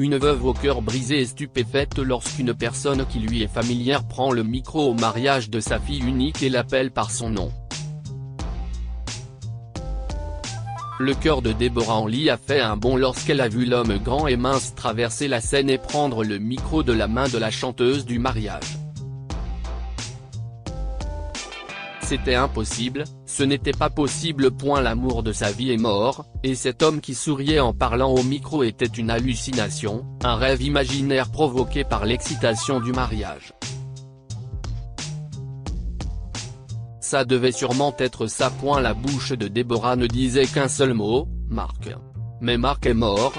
une veuve au cœur brisé et stupéfaite lorsqu'une personne qui lui est familière prend le micro au mariage de sa fille unique et l'appelle par son nom. Le cœur de Déborah Henley a fait un bond lorsqu'elle a vu l'homme grand et mince traverser la scène et prendre le micro de la main de la chanteuse du mariage. C'était impossible, ce n'était pas possible. L'amour de sa vie est mort, et cet homme qui souriait en parlant au micro était une hallucination, un rêve imaginaire provoqué par l'excitation du mariage. Ça devait sûrement être ça. La bouche de Déborah ne disait qu'un seul mot, Mark. Mais Mark est mort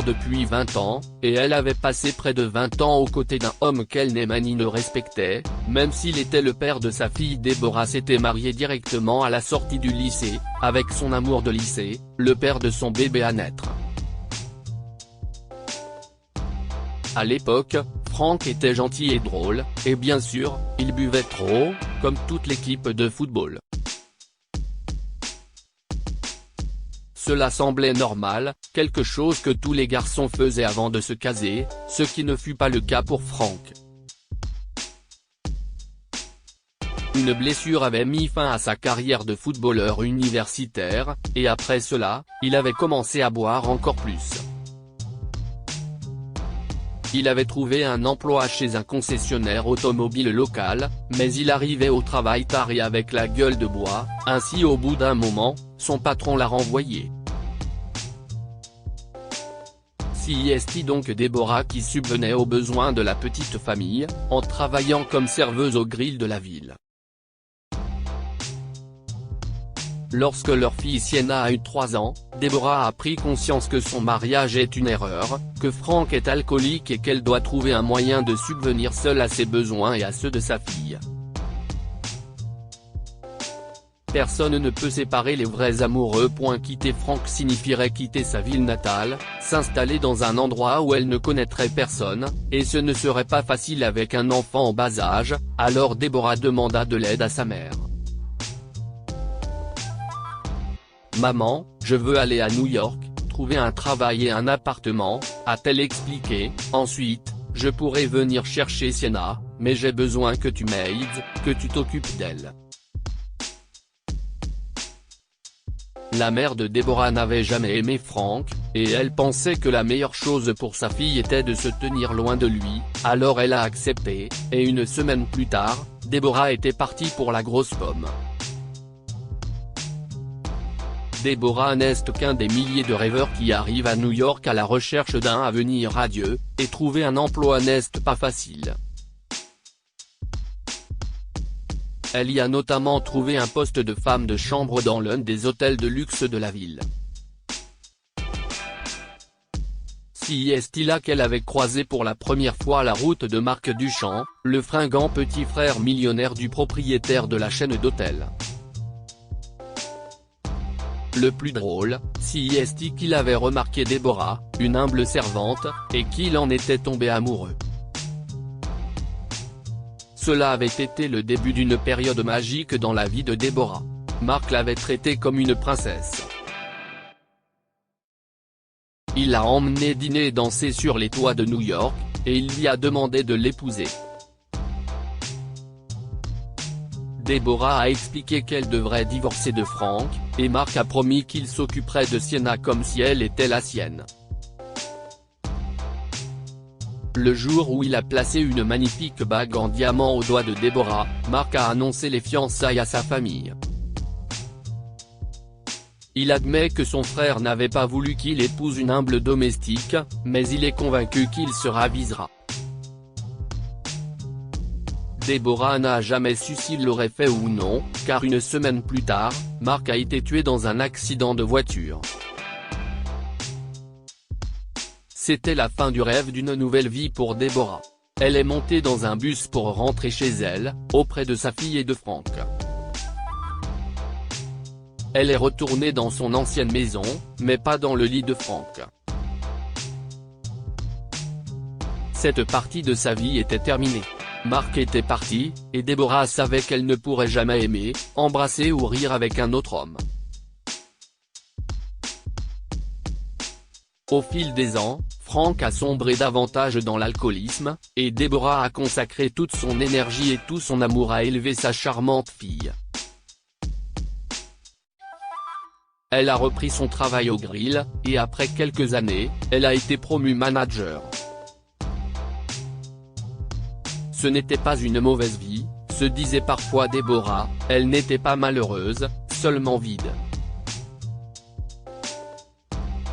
depuis 20 ans, et elle avait passé près de 20 ans aux côtés d'un homme qu'elle n'aimait ni ne respectait, même s'il était le père de sa fille. Déborah s'était mariée directement à la sortie du lycée, avec son amour de lycée, le père de son bébé à naître. À l'époque, Frank était gentil et drôle, et bien sûr, il buvait trop, comme toute l'équipe de football. Cela semblait normal, quelque chose que tous les garçons faisaient avant de se caser, ce qui ne fut pas le cas pour Frank. Une blessure avait mis fin à sa carrière de footballeur universitaire, et après cela, il avait commencé à boire encore plus. Il avait trouvé un emploi chez un concessionnaire automobile local, mais il arrivait au travail tard et avec la gueule de bois, ainsi au bout d'un moment, son patron l'a renvoyé. CIST donc Déborah qui subvenait aux besoins de la petite famille, en travaillant comme serveuse au grill de la ville. Lorsque leur fille Sienna a eu 3 ans, Déborah a pris conscience que son mariage est une erreur, que Frank est alcoolique et qu'elle doit trouver un moyen de subvenir seule à ses besoins et à ceux de sa fille. Personne ne peut séparer les vrais amoureux. Quitter Frank signifierait quitter sa ville natale, s'installer dans un endroit où elle ne connaîtrait personne, et ce ne serait pas facile avec un enfant en bas âge. Alors Déborah demanda de l'aide à sa mère. Maman, je veux aller à New York, trouver un travail et un appartement, a-t-elle expliqué. Ensuite, je pourrais venir chercher Sienna, mais j'ai besoin que tu m'aides, que tu t'occupes d'elle. La mère de Déborah n'avait jamais aimé Frank, et elle pensait que la meilleure chose pour sa fille était de se tenir loin de lui, alors elle a accepté, et une semaine plus tard, Déborah était partie pour la grosse pomme. Déborah n'est qu'un des milliers de rêveurs qui arrivent à New York à la recherche d'un avenir radieux, et trouver un emploi n'est pas facile. Elle y a notamment trouvé un poste de femme de chambre dans l'un des hôtels de luxe de la ville. C'est là qu'elle avait croisé pour la première fois la route de Marc Duchamp, le fringant petit frère millionnaire du propriétaire de la chaîne d'hôtels. Le plus drôle, c'est qu'il avait remarqué Déborah, une humble servante, et qu'il en était tombé amoureux. Cela avait été le début d'une période magique dans la vie de Déborah. Marc l'avait traitée comme une princesse. Il l'a emmenée dîner et danser sur les toits de New York, et il lui a demandé de l'épouser. Déborah a expliqué qu'elle devrait divorcer de Frank, et Marc a promis qu'il s'occuperait de Sienna comme si elle était la sienne. Le jour où il a placé une magnifique bague en diamant au doigt de Déborah, Marc a annoncé les fiançailles à sa famille. Il admet que son frère n'avait pas voulu qu'il épouse une humble domestique, mais il est convaincu qu'il se ravisera. Déborah n'a jamais su s'il l'aurait fait ou non, car une semaine plus tard, Marc a été tué dans un accident de voiture. C'était la fin du rêve d'une nouvelle vie pour Déborah. Elle est montée dans un bus pour rentrer chez elle, auprès de sa fille et de Frank. Elle est retournée dans son ancienne maison, mais pas dans le lit de Frank. Cette partie de sa vie était terminée. Marc était parti, et Déborah savait qu'elle ne pourrait jamais aimer, embrasser ou rire avec un autre homme. Au fil des ans, Frank a sombré davantage dans l'alcoolisme, et Deborah a consacré toute son énergie et tout son amour à élever sa charmante fille. Elle a repris son travail au grill, et après quelques années, elle a été promue manager. Ce n'était pas une mauvaise vie, se disait parfois Deborah, elle n'était pas malheureuse, seulement vide.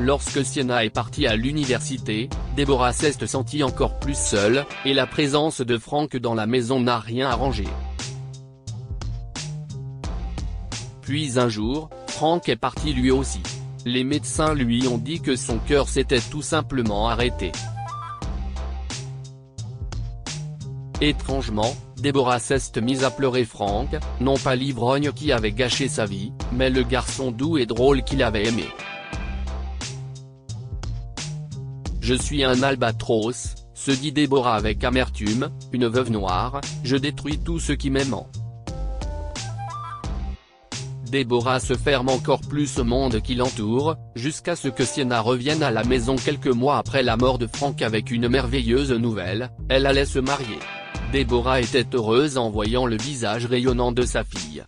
Lorsque Sienna est partie à l'université, Deborah s'est sentie encore plus seule, et la présence de Frank dans la maison n'a rien arrangé. Puis un jour, Frank est parti lui aussi. Les médecins lui ont dit que son cœur s'était tout simplement arrêté. Étrangement, Deborah s'est mise à pleurer Frank, non pas l'ivrogne qui avait gâché sa vie, mais le garçon doux et drôle qu'il avait aimé. Je suis un albatros, se dit Deborah avec amertume, une veuve noire, je détruis tout ce qui m'aimant. Deborah se ferme encore plus au monde qui l'entoure, jusqu'à ce que Sienna revienne à la maison quelques mois après la mort de Frank avec une merveilleuse nouvelle, elle allait se marier. Deborah était heureuse en voyant le visage rayonnant de sa fille.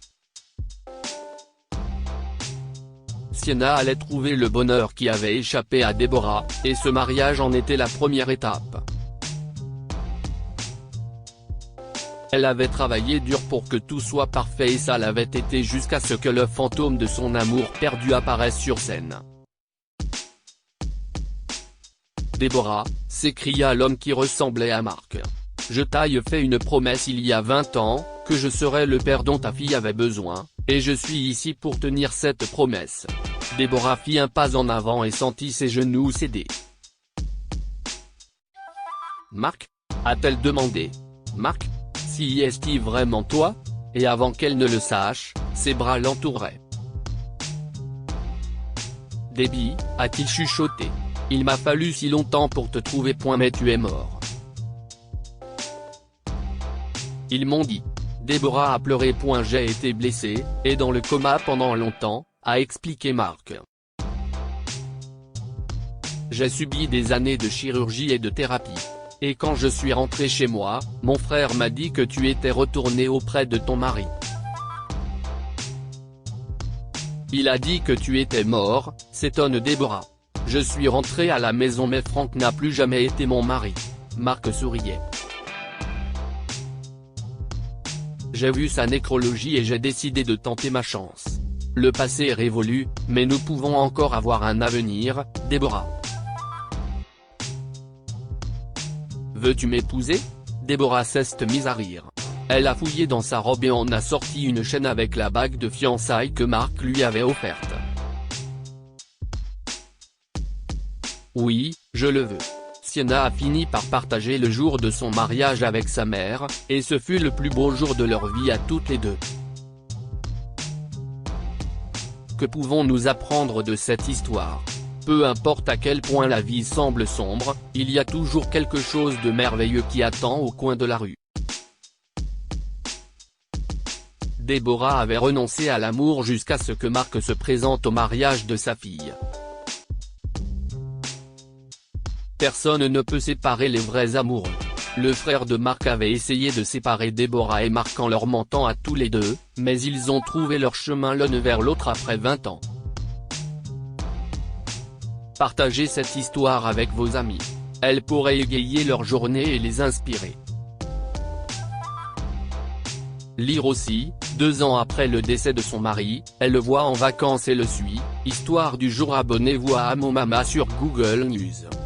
Sienna allait trouver le bonheur qui avait échappé à Deborah, et ce mariage en était la première étape. Elle avait travaillé dur pour que tout soit parfait et ça l'avait été jusqu'à ce que le fantôme de son amour perdu apparaisse sur scène. Deborah, s'écria l'homme qui ressemblait à Mark. Je t'ai fait une promesse il y a 20 ans, que je serais le père dont ta fille avait besoin, et je suis ici pour tenir cette promesse. Deborah fit un pas en avant et sentit ses genoux céder. Mark ? a-t-elle demandé. Mark ? Si est-il vraiment toi ? Et avant qu'elle ne le sache, ses bras l'entouraient. Debbie, a-t-il chuchoté. Il m'a fallu si longtemps pour te trouver. Mais tu es mort. Ils m'ont dit. Deborah a pleuré. J'ai été blessée, et dans le coma pendant longtemps, a expliqué Mark. J'ai subi des années de chirurgie et de thérapie. Et quand je suis rentré chez moi, mon frère m'a dit que tu étais retourné auprès de ton mari. Il a dit que tu étais mort, s'étonne Deborah. Je suis rentré à la maison mais Frank n'a plus jamais été mon mari. Mark souriait. J'ai vu sa nécrologie et j'ai décidé de tenter ma chance. Le passé est révolu, mais nous pouvons encore avoir un avenir, Deborah. Veux-tu m'épouser ? Deborah s'est mise à rire. Elle a fouillé dans sa robe et en a sorti une chaîne avec la bague de fiançailles que Mark lui avait offerte. Oui, je le veux. Sienna a fini par partager le jour de son mariage avec sa mère, et ce fut le plus beau jour de leur vie à toutes les deux. Que pouvons-nous apprendre de cette histoire ? Peu importe à quel point la vie semble sombre, il y a toujours quelque chose de merveilleux qui attend au coin de la rue. Deborah avait renoncé à l'amour jusqu'à ce que Mark se présente au mariage de sa fille. Personne ne peut séparer les vrais amoureux. Le frère de Mark avait essayé de séparer Deborah et Mark en leur mentant à tous les deux, mais ils ont trouvé leur chemin l'un vers l'autre après 20 ans. Partagez cette histoire avec vos amis. Elle pourrait égayer leur journée et les inspirer. Lire aussi, 2 ans après le décès de son mari, elle le voit en vacances et le suit. Histoire du jour. Abonnez-vous à Amo Mama sur Google News.